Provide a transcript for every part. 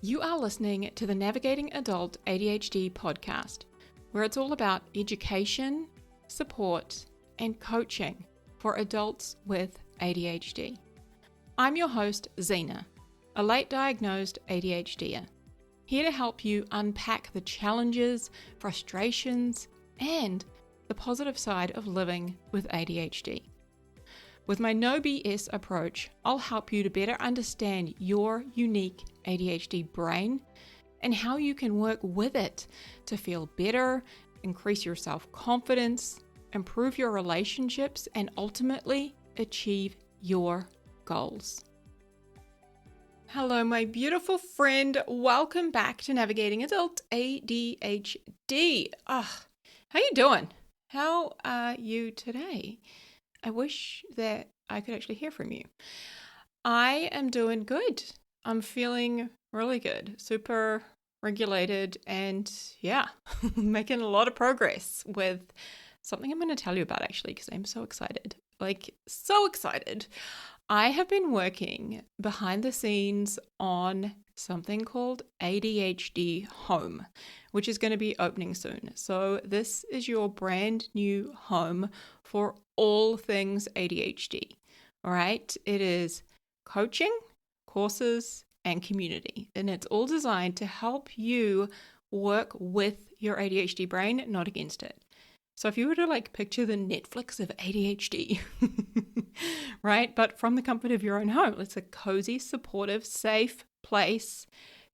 You are listening to the Navigating Adult ADHD podcast, where it's all about education, support, and coaching for adults with ADHD. I'm your host, Zena, a late diagnosed ADHDer, here to help you unpack the challenges, frustrations, and the positive side of living with ADHD. With my no BS approach, I'll help you to better understand your unique ADHD brain and how you can work with it to feel better, increase your self-confidence, improve your relationships, and ultimately achieve your goals. Hello, my beautiful friend. Welcome back to Navigating Adult ADHD. How you doing? How are you today? I wish that I could actually hear from you. I am doing good. I'm feeling really good, super regulated, and making a lot of progress with something I'm going to tell you about actually, because I'm so excited. So excited. I have been working behind the scenes on something called ADHD Home, which is going to be opening soon. So this is your brand new home for all things ADHD. All right. It is coaching, courses, and community. And it's all designed to help you work with your ADHD brain, not against it. So if you were to picture the Netflix of ADHD, right? But from the comfort of your own home, it's a cozy, supportive, safe place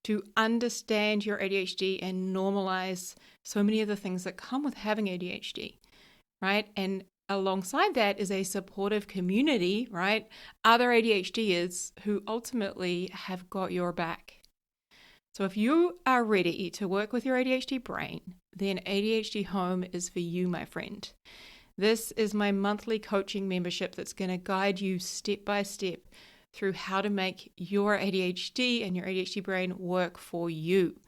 to understand your ADHD and normalize so many of the things that come with having ADHD, right? And alongside that is a supportive community, right? Other ADHDers who ultimately have got your back. So if you are ready to work with your ADHD brain, then ADHD Home is for you, my friend. This is my monthly coaching membership that's going to guide you step by step through how to make your ADHD and your ADHD brain work for you.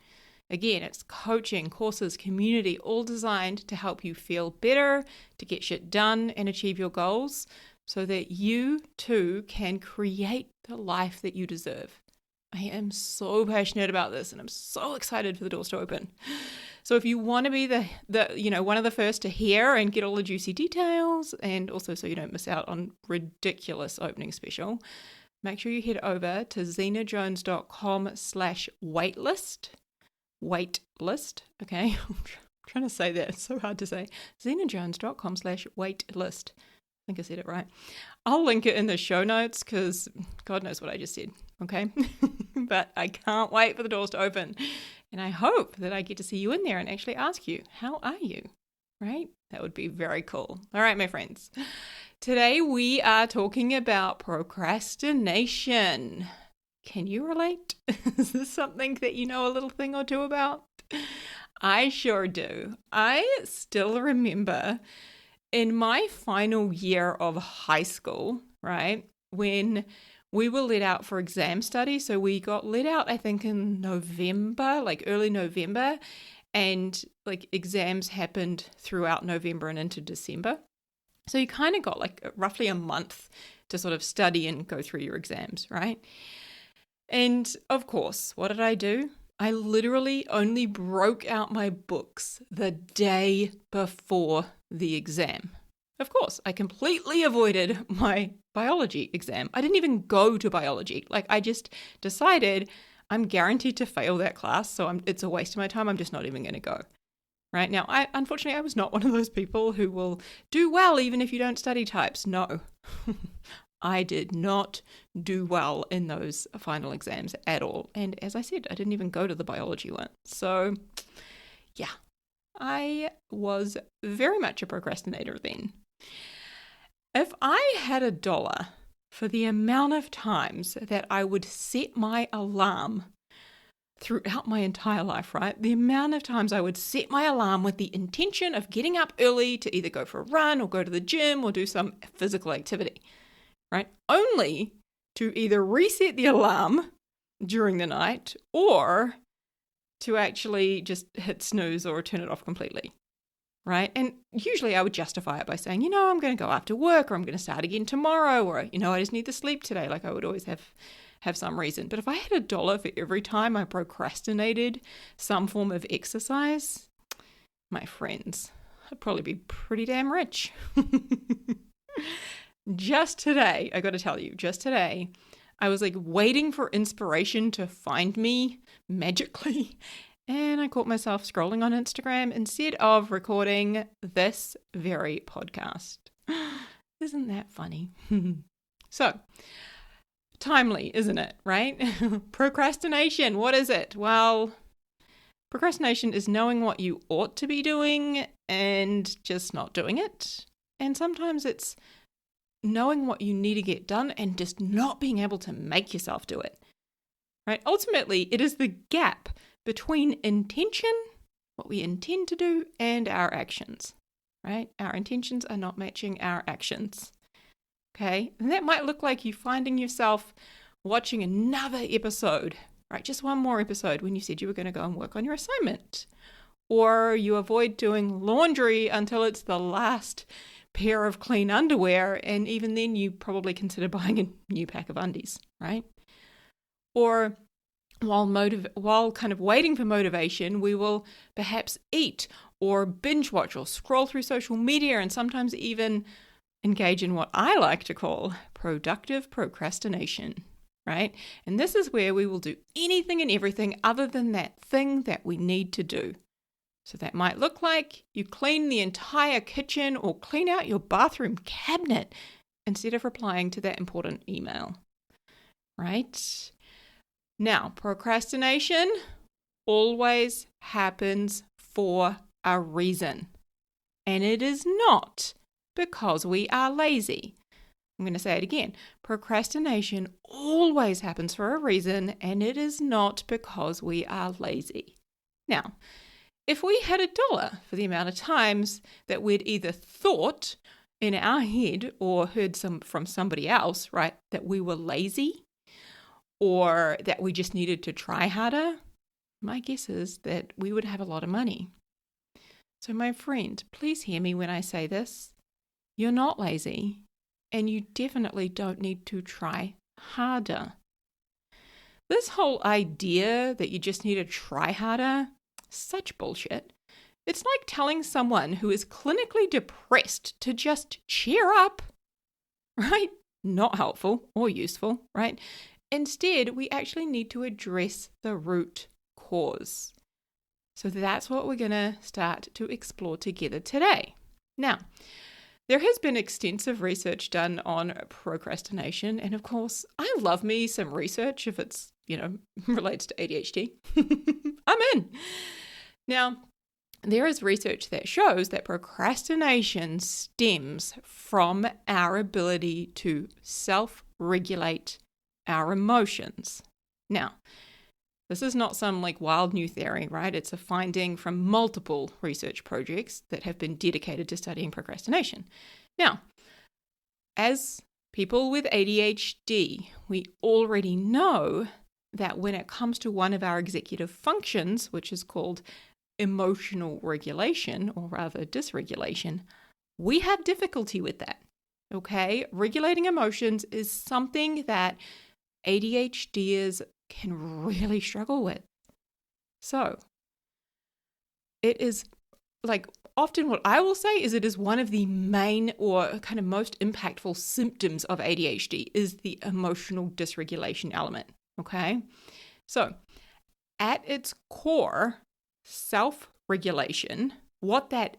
Again, it's coaching, courses, community, all designed to help you feel better, to get shit done and achieve your goals so that you too can create the life that you deserve. I am so passionate about this and I'm so excited for the doors to open. So if you want to be the one of the first to hear and get all the juicy details, and also so you don't miss out on ridiculous opening special, make sure you head over to zenajones.com/waitlist. Waitlist, okay? I'm trying to say that. It's so hard to say. zenajones.com/waitlist. I think I said it right. I'll link it in the show notes because God knows what I just said, okay? But I can't wait for the doors to open. And I hope that I get to see you in there and actually ask you, how are you? Right? That would be very cool. All right, my friends. Today we are talking about procrastination. Can you relate? Is this something that you know a little thing or two about? I sure do. I still remember in my final year of high school, right, when we were let out for exam study. So we got let out, I think, in November, early November, and exams happened throughout November and into December. So you kind of got roughly a month to sort of study and go through your exams, right? And of course, what did I do? I literally only broke out my books the day before the exam. Of course, I completely avoided my biology exam. I didn't even go to biology. I just decided I'm guaranteed to fail that class, so it's a waste of my time. I'm just not even going to go. Right now, unfortunately, I was not one of those people who will do well even if you don't study types. No, I did not do well in those final exams at all. And as I said, I didn't even go to the biology one. So yeah, I was very much a procrastinator then. If I had $1 for the amount of times that I would set my alarm throughout my entire life, right? The amount of times I would set my alarm with the intention of getting up early to either go for a run or go to the gym or do some physical activity, right? Only to either reset the alarm during the night or to actually just hit snooze or turn it off completely, right? And usually I would justify it by saying, I'm going to go after work, or I'm going to start again tomorrow, or, I just need the sleep today. I would always have have some reason. But if I had $1 for every time I procrastinated some form of exercise, my friends, I'd probably be pretty damn rich. Just today, I got to tell you, I was like waiting for inspiration to find me magically. And I caught myself scrolling on Instagram instead of recording this very podcast. Isn't that funny? So, timely, isn't it, right? Procrastination, what is it? Well, procrastination is knowing what you ought to be doing and just not doing it. And sometimes it's knowing what you need to get done and just not being able to make yourself do it, right? Ultimately, it is the gap between intention, what we intend to do, and our actions, right? Our intentions are not matching our actions, okay? And that might look like you finding yourself watching another episode, right? Just one more episode when you said you were going to go and work on your assignment. Or you avoid doing laundry until it's the last pair of clean underwear, and even then you probably consider buying a new pack of undies, right? Or while kind of waiting for motivation, we will perhaps eat or binge watch or scroll through social media and sometimes even engage in what I like to call productive procrastination, right? And this is where we will do anything and everything other than that thing that we need to do. So that might look like you clean the entire kitchen or clean out your bathroom cabinet instead of replying to that important email, right? Now, procrastination always happens for a reason, and it is not because we are lazy. I'm going to say it again. Procrastination always happens for a reason, and it is not because we are lazy. Now, if we had $1 for the amount of times that we'd either thought in our head or heard from somebody else, right, that we were lazy or that we just needed to try harder, my guess is that we would have a lot of money. So my friend, please hear me when I say this. You're not lazy, and you definitely don't need to try harder. This whole idea that you just need to try harder, such bullshit. It's like telling someone who is clinically depressed to just cheer up, right? Not helpful or useful, right? Instead, we actually need to address the root cause. So that's what we're going to start to explore together today. Now, there has been extensive research done on procrastination, and of course, I love me some research if it's, relates to ADHD. I'm in. Now, there is research that shows that procrastination stems from our ability to self-regulate our emotions. Now, this is not some wild new theory, right? It's a finding from multiple research projects that have been dedicated to studying procrastination. Now, as people with ADHD, we already know that when it comes to one of our executive functions, which is called emotional regulation, or rather dysregulation, we have difficulty with that, okay? Regulating emotions is something that ADHDers can really struggle with. So it is often what I will say is it is one of the main or kind of most impactful symptoms of ADHD is the emotional dysregulation element. Okay. So at its core, self-regulation, what that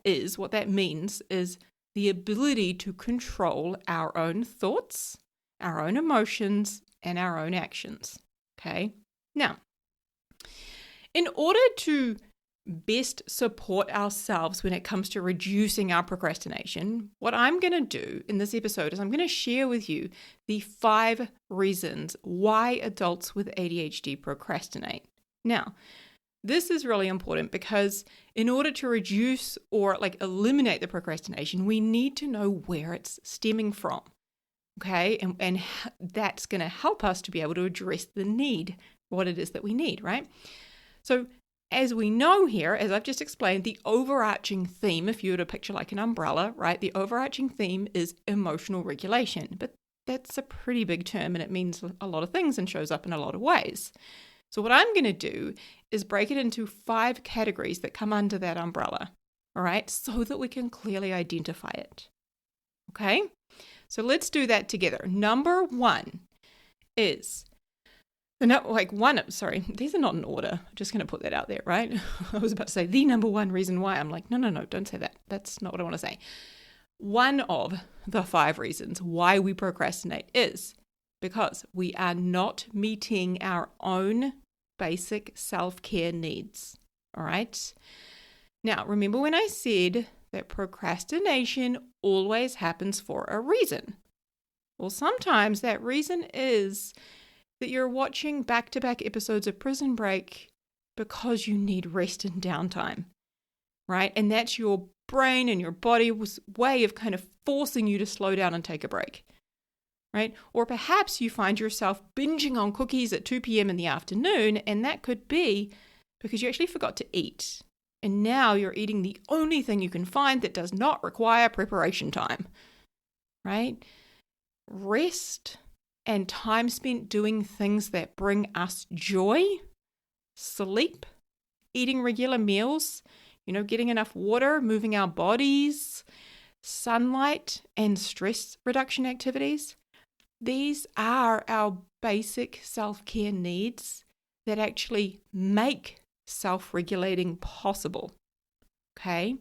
means is the ability to control our own thoughts, our own emotions, and our own actions. Okay. Now, in order to best support ourselves when it comes to reducing our procrastination, what I'm going to do in this episode is I'm going to share with you the 5 reasons why adults with ADHD procrastinate. Now, this is really important because in order to reduce or eliminate the procrastination, we need to know where it's stemming from. Okay, and that's going to help us to be able to address the need, what it is that we need, right? So as we know here, as I've just explained, the overarching theme, if you were to picture like an umbrella, right? The overarching theme is emotional regulation, but that's a pretty big term and it means a lot of things and shows up in a lot of ways. So what I'm going to do is break it into 5 categories that come under that umbrella, all right, so that we can clearly identify it. Okay, so let's do that together. Number 1 is, these are not in order. I'm just going to put that out there, right? I was about to say the number 1 reason why. I'm like, no, don't say that. That's not what I want to say. One of the 5 reasons why we procrastinate is because we are not meeting our own basic self-care needs, all right? Now, remember when I said that procrastination always happens for a reason? Well, sometimes that reason is that you're watching back-to-back episodes of Prison Break because you need rest and downtime, right? And that's your brain and your body's way of kind of forcing you to slow down and take a break, right? Or perhaps you find yourself binging on cookies at 2 p.m. in the afternoon, and that could be because you actually forgot to eat. And now you're eating the only thing you can find that does not require preparation time, right? Rest and time spent doing things that bring us joy, sleep, eating regular meals, getting enough water, moving our bodies, sunlight, and stress reduction activities. These are our basic self-care needs that actually make self-regulating possible. Okay?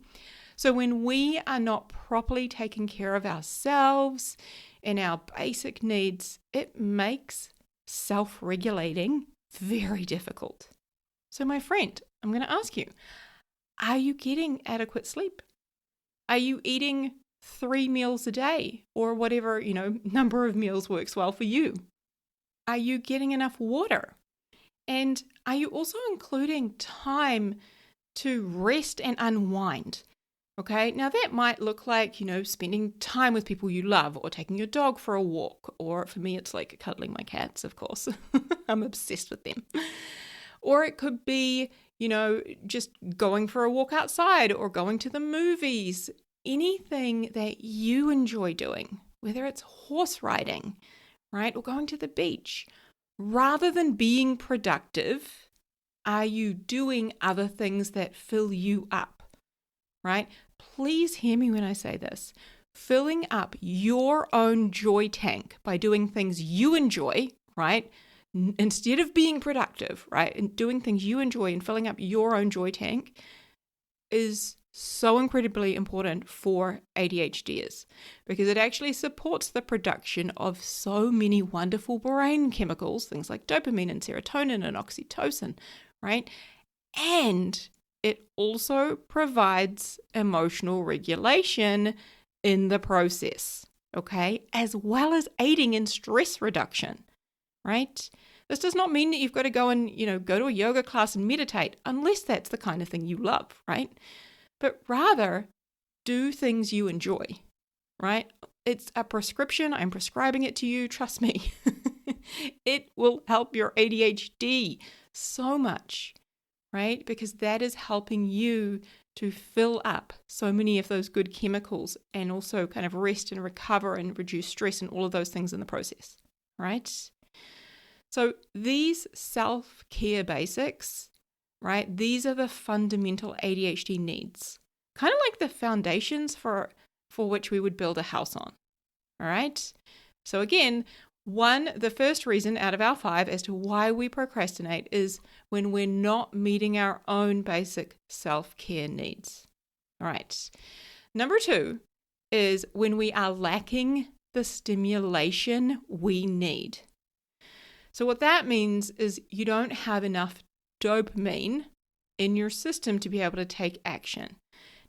So when we are not properly taking care of ourselves and our basic needs, it makes self-regulating very difficult. So my friend, I'm going to ask you, are you getting adequate sleep? Are you eating 3 meals a day or whatever, number of meals works well for you? Are you getting enough water? And are you also including time to rest and unwind? Okay, now that might look like, spending time with people you love or taking your dog for a walk. Or for me, it's like cuddling my cats, of course. I'm obsessed with them. Or it could be, just going for a walk outside or going to the movies. Anything that you enjoy doing, whether it's horse riding, right, or going to the beach. Rather than being productive, are you doing other things that fill you up, right? Please hear me when I say this. Filling up your own joy tank by doing things you enjoy, right? Instead of being productive, right? And doing things you enjoy and filling up your own joy tank is so incredibly important for ADHDers because it actually supports the production of so many wonderful brain chemicals, things like dopamine and serotonin and oxytocin, right? And it also provides emotional regulation in the process, okay? As well as aiding in stress reduction, right? This does not mean that you've got to go and, go to a yoga class and meditate unless that's the kind of thing you love, right? But rather do things you enjoy, right? It's a prescription. I'm prescribing it to you. Trust me. It will help your ADHD so much, right? Because that is helping you to fill up so many of those good chemicals and also kind of rest and recover and reduce stress and all of those things in the process, right? So these self-care basics, right? These are the fundamental ADHD needs, kind of like the foundations for which we would build a house on, all right? So again, the first reason out of our 5 as to why we procrastinate is when we're not meeting our own basic self-care needs, all right? Number 2 is when we are lacking the stimulation we need. So what that means is you don't have enough dopamine in your system to be able to take action.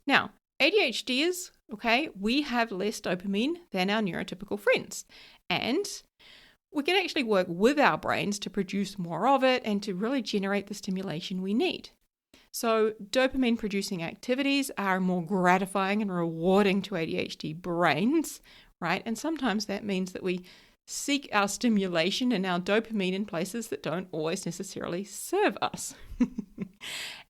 Now, ADHDers, okay, we have less dopamine than our neurotypical friends. And we can actually work with our brains to produce more of it and to really generate the stimulation we need. So dopamine producing activities are more gratifying and rewarding to ADHD brains, right? And sometimes that means that we seek our stimulation and our dopamine in places that don't always necessarily serve us.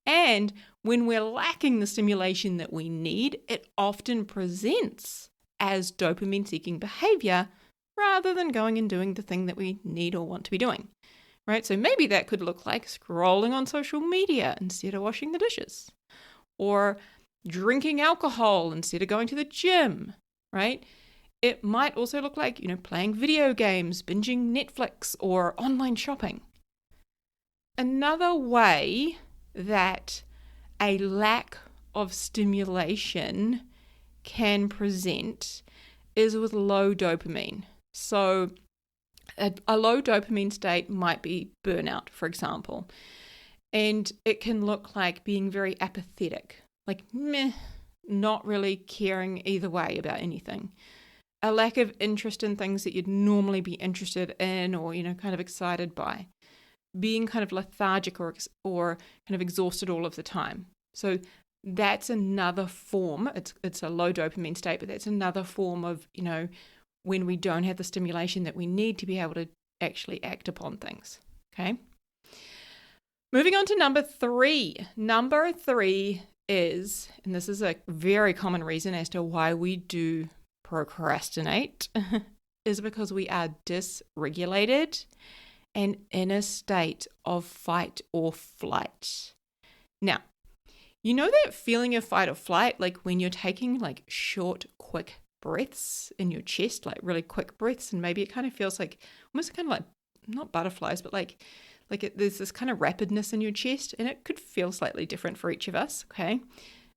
And when we're lacking the stimulation that we need, it often presents as dopamine-seeking behavior rather than going and doing the thing that we need or want to be doing, right? So maybe that could look like scrolling on social media instead of washing the dishes, or drinking alcohol instead of going to the gym, right? It might also look like, playing video games, binging Netflix, or online shopping. Another way that a lack of stimulation can present is with low dopamine. So a low dopamine state might be burnout, for example. And it can look like being very apathetic, like meh, not really caring either way about anything. A lack of interest in things that you'd normally be interested in or, kind of excited by. Being kind of lethargic or kind of exhausted all of the time. So that's another form. It's a low dopamine state, but that's another form of, when we don't have the stimulation that we need to be able to actually act upon things. Okay. Moving on to number 3. Number 3 is, and this is a very common reason as to why we do procrastinate, is because we are dysregulated and in a state of fight or flight. Now, you know that feeling of fight or flight, like when you're taking like short, quick breaths in your chest, like really quick breaths, and maybe it kind of feels like, almost kind of like, not butterflies, but there's this kind of rapidness in your chest, and it could feel slightly different for each of us, okay?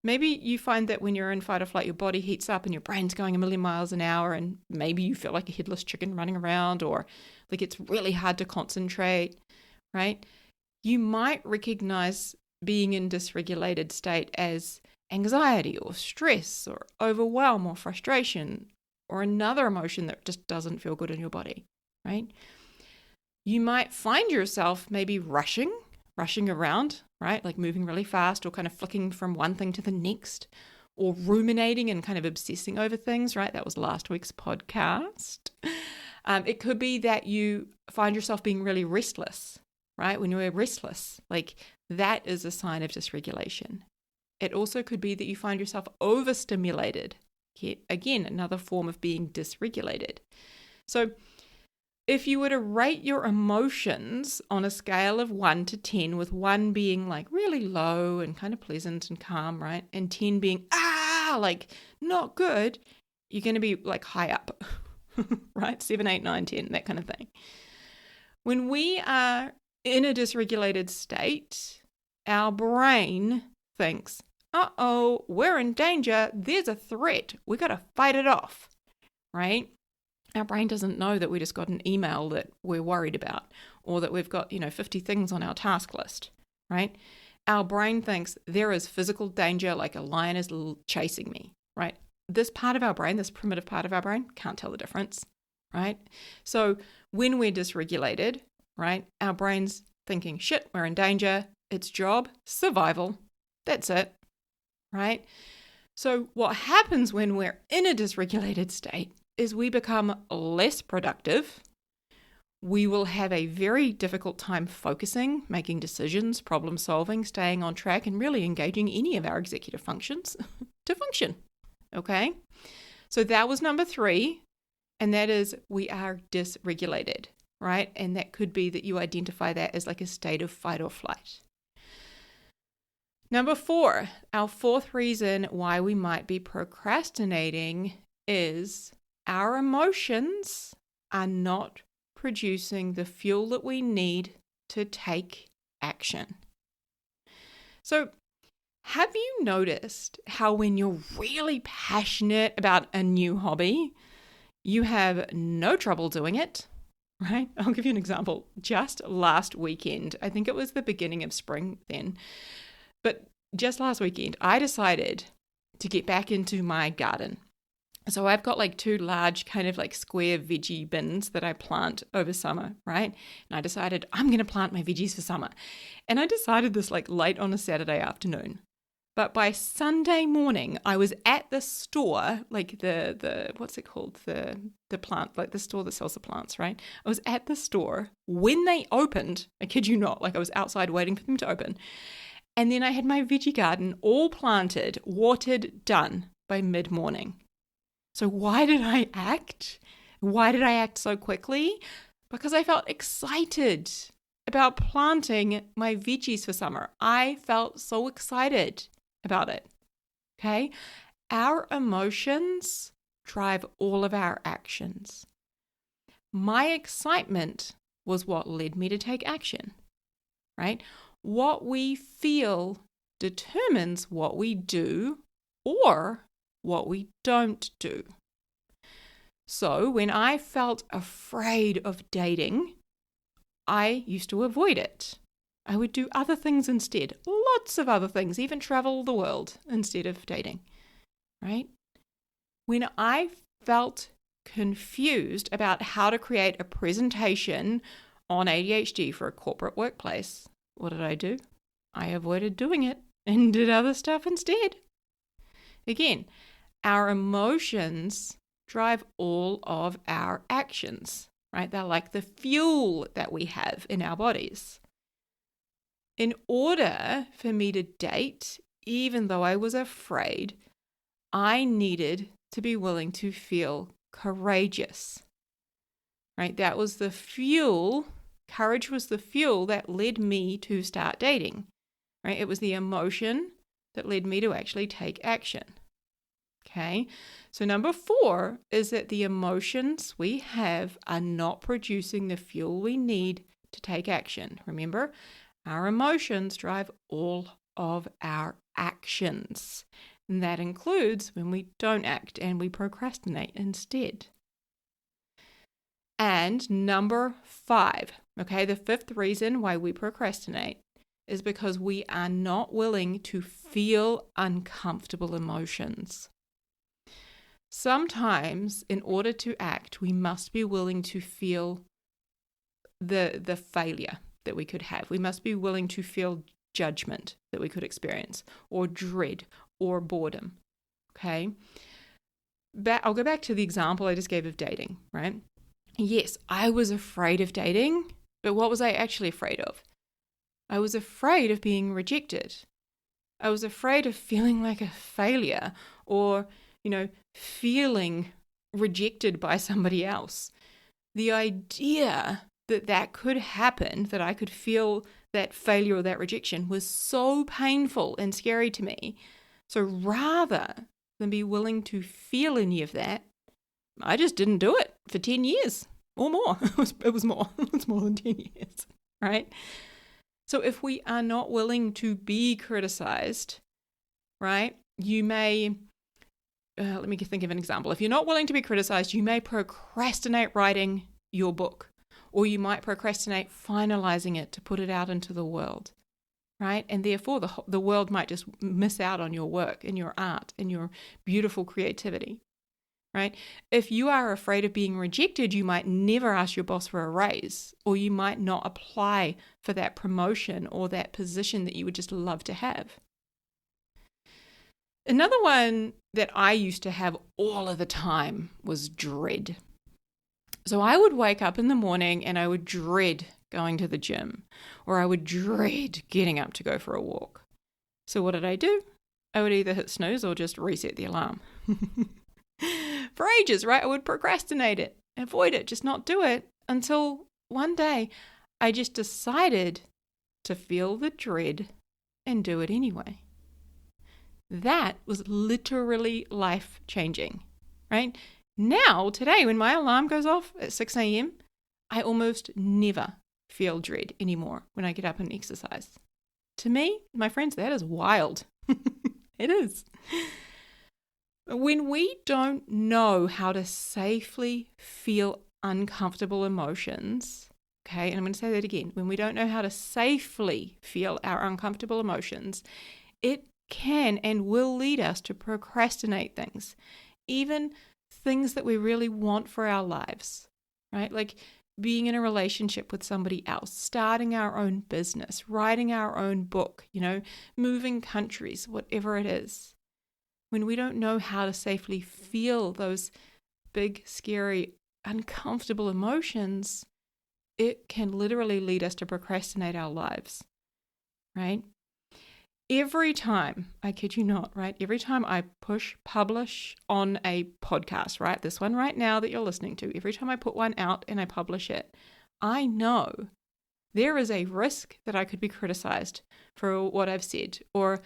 Maybe you find that when you're in fight or flight, your body heats up and your brain's going a million miles an hour, and maybe you feel like a headless chicken running around, or like it's really hard to concentrate, right? You might recognize being in dysregulated state as anxiety or stress or overwhelm or frustration or another emotion that just doesn't feel good in your body, right? You might find yourself maybe rushing around, right? Like moving really fast or kind of flicking from one thing to the next, or ruminating and kind of obsessing over things, right? That was last week's podcast. It could be that you find yourself being really restless, right? When you're restless, like that is a sign of dysregulation. It also could be that you find yourself overstimulated. Again, another form of being dysregulated. So if you were to rate your emotions on a scale of 1 to 10, with 1 being like really low and kind of pleasant and calm, right? And 10 being, like not good, you're going to be like high up, right? 7, 8, 9, 10, that kind of thing. When we are in a dysregulated state, our brain thinks, we're in danger. There's a threat. We got to fight it off, right? Our brain doesn't know that we just got an email that we're worried about, or that we've got, 50 things on our task list, right? Our brain thinks there is physical danger, like a lion is chasing me, right? This part of our brain, this primitive part of our brain, can't tell the difference, right? So when we're dysregulated, right, our brain's thinking, shit, we're in danger. It's job, survival. That's it, right? So what happens when we're in a dysregulated state is we become less productive. We will have a very difficult time focusing, making decisions, problem solving, staying on track, and really engaging any of our executive functions to function. Okay? So that was number 3, and that is we are dysregulated, right? And that could be that you identify that as like a state of fight or flight. Number 4, our 4th reason why we might be procrastinating is our emotions are not producing the fuel that we need to take action. So, have you noticed how when you're really passionate about a new hobby, you have no trouble doing it, right? I'll give you an example. Just last weekend, I think it was the beginning of spring then, but just last weekend, I decided to get back into my garden. So I've got like 2 large kind of like square veggie bins that I plant over summer, right? And I decided I'm going to plant my veggies for summer. And I decided this like late on a Saturday afternoon. But by Sunday morning, I was at the store, like the what's it called? The plant, like the store that sells the plants, right? I was at the store when they opened. I kid you not, like I was outside waiting for them to open. And then I had my veggie garden all planted, watered, done by mid-morning. So why did I act Why did I act so quickly? Because I felt excited about planting my veggies for summer. I felt so excited about it. Okay? Our emotions drive all of our actions. My excitement was what led me to take action, right? What we feel determines what we do or what we don't do. So when I felt afraid of dating, I used to avoid it. I would do other things instead, lots of other things, even travel the world instead of dating, right? When I felt confused about how to create a presentation on ADHD for a corporate workplace, what did I do? I avoided doing it and did other stuff instead. Again, our emotions drive all of our actions, right? They're like the fuel that we have in our bodies. In order for me to date, even though I was afraid, I needed to be willing to feel courageous, right? That was the fuel. Courage was the fuel that led me to start dating, right? It was the emotion that led me to actually take action. Okay, so number 4 is that the emotions we have are not producing the fuel we need to take action. Remember, our emotions drive all of our actions. And that includes when we don't act and we procrastinate instead. And number 5, okay, the 5th reason why we procrastinate is because we are not willing to feel uncomfortable emotions. Sometimes, in order to act, we must be willing to feel the failure that we could have. We must be willing to feel judgment that we could experience, or dread, or boredom. Okay? I'll go back to the example I just gave of dating, right? Yes, I was afraid of dating, but what was I actually afraid of? I was afraid of being rejected. I was afraid of feeling like a failure, or feeling rejected by somebody else. The idea that that could happen, that I could feel that failure or that rejection, was so painful and scary to me. So rather than be willing to feel any of that, I just didn't do it for 10 years or more. It was more. It's more than 10 years, right? So if we are not willing to be criticized, right, you may... let me think of an example. If you're not willing to be criticized, you may procrastinate writing your book, or you might procrastinate finalizing it to put it out into the world, right? And therefore, the world might just miss out on your work and your art and your beautiful creativity, right? If you are afraid of being rejected, you might never ask your boss for a raise, or you might not apply for that promotion or that position that you would just love to have. Another one that I used to have all of the time was dread. So I would wake up in the morning and I would dread going to the gym, or I would dread getting up to go for a walk. So what did I do? I would either hit snooze or just reset the alarm. For ages, right? I would procrastinate it, avoid it, just not do it, until one day I just decided to feel the dread and do it anyway. That was literally life-changing, right? Now, today, when my alarm goes off at 6 a.m., I almost never feel dread anymore when I get up and exercise. To me, my friends, that is wild. It is. When we don't know how to safely feel uncomfortable emotions, okay, and I'm going to say that again, when we don't know how to safely feel our uncomfortable emotions, it can and will lead us to procrastinate things, even things that we really want for our lives, right? Like being in a relationship with somebody else, starting our own business, writing our own book, moving countries, whatever it is. When we don't know how to safely feel those big, scary, uncomfortable emotions, it can literally lead us to procrastinate our lives, right? Every time, I kid you not, right? Every time I push publish on a podcast, right? This one right now that you're listening to, every time I put one out and I publish it, I know there is a risk that I could be criticized for what I've said, or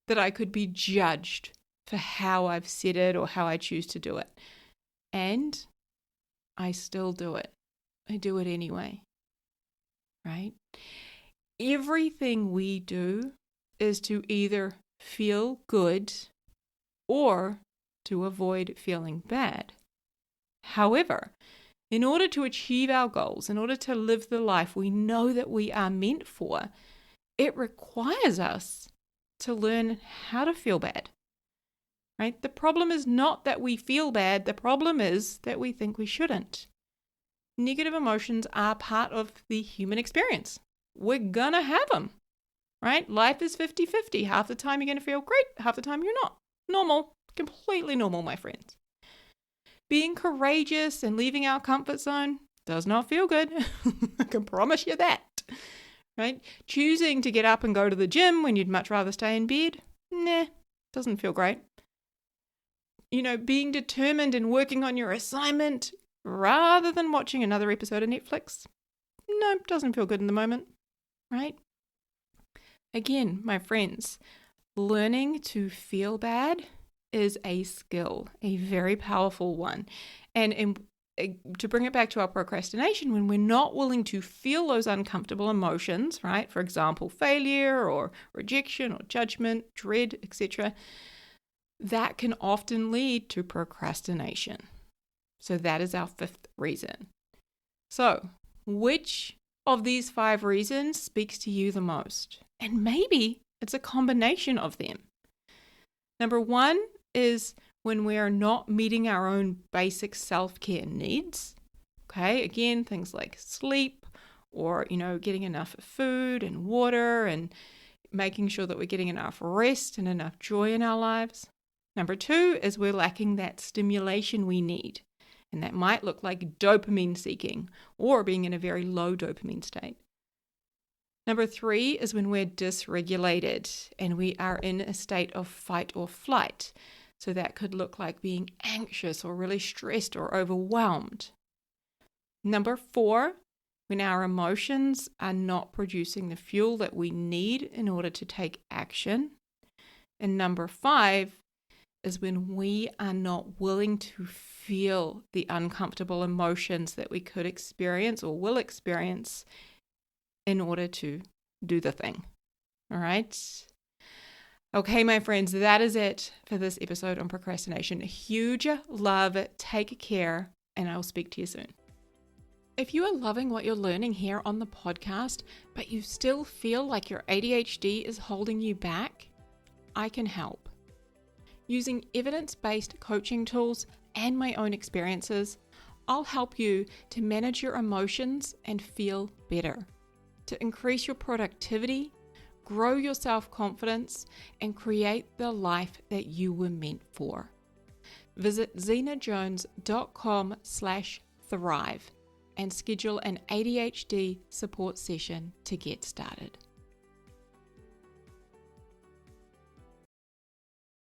that I could be judged for how I've said it or how I choose to do it. And I still do it. I do it anyway, right? Everything we do is to either feel good or to avoid feeling bad. However, in order to achieve our goals, in order to live the life we know that we are meant for, it requires us to learn how to feel bad. Right? The problem is not that we feel bad, the problem is that we think we shouldn't. Negative emotions are part of the human experience. We're gonna have them. Right? Life is 50-50. Half the time you're going to feel great, half the time you're not. Normal. Completely normal, my friends. Being courageous and leaving our comfort zone does not feel good. I can promise you that. Right? Choosing to get up and go to the gym when you'd much rather stay in bed, doesn't feel great. Being determined and working on your assignment rather than watching another episode of Netflix, doesn't feel good in the moment. Right? Again, my friends, learning to feel bad is a skill, a very powerful one. And to bring it back to our procrastination, when we're not willing to feel those uncomfortable emotions, right? For example, failure or rejection or judgment, dread, etc., that can often lead to procrastination. So that is our fifth reason. So, which of these 5 reasons speaks to you the most? And maybe it's a combination of them. Number 1 is when we are not meeting our own basic self-care needs. Okay, again, things like sleep or, getting enough food and water and making sure that we're getting enough rest and enough joy in our lives. Number 2 is we're lacking that stimulation we need. And that might look like dopamine seeking or being in a very low dopamine state. Number 3 is when we're dysregulated and we are in a state of fight or flight. So that could look like being anxious or really stressed or overwhelmed. Number 4, when our emotions are not producing the fuel that we need in order to take action. And number 5 is when we are not willing to feel the uncomfortable emotions that we could experience or will experience in order to do the thing. All right? Okay, my friends, that is it for this episode on procrastination. Huge love, take care, and I'll speak to you soon. If you are loving what you're learning here on the podcast, but you still feel like your ADHD is holding you back, I can help. Using evidence-based coaching tools and my own experiences, I'll help you to manage your emotions and feel better, to increase your productivity, grow your self-confidence, and create the life that you were meant for. Visit zenajones.com/thrive and schedule an ADHD support session to get started.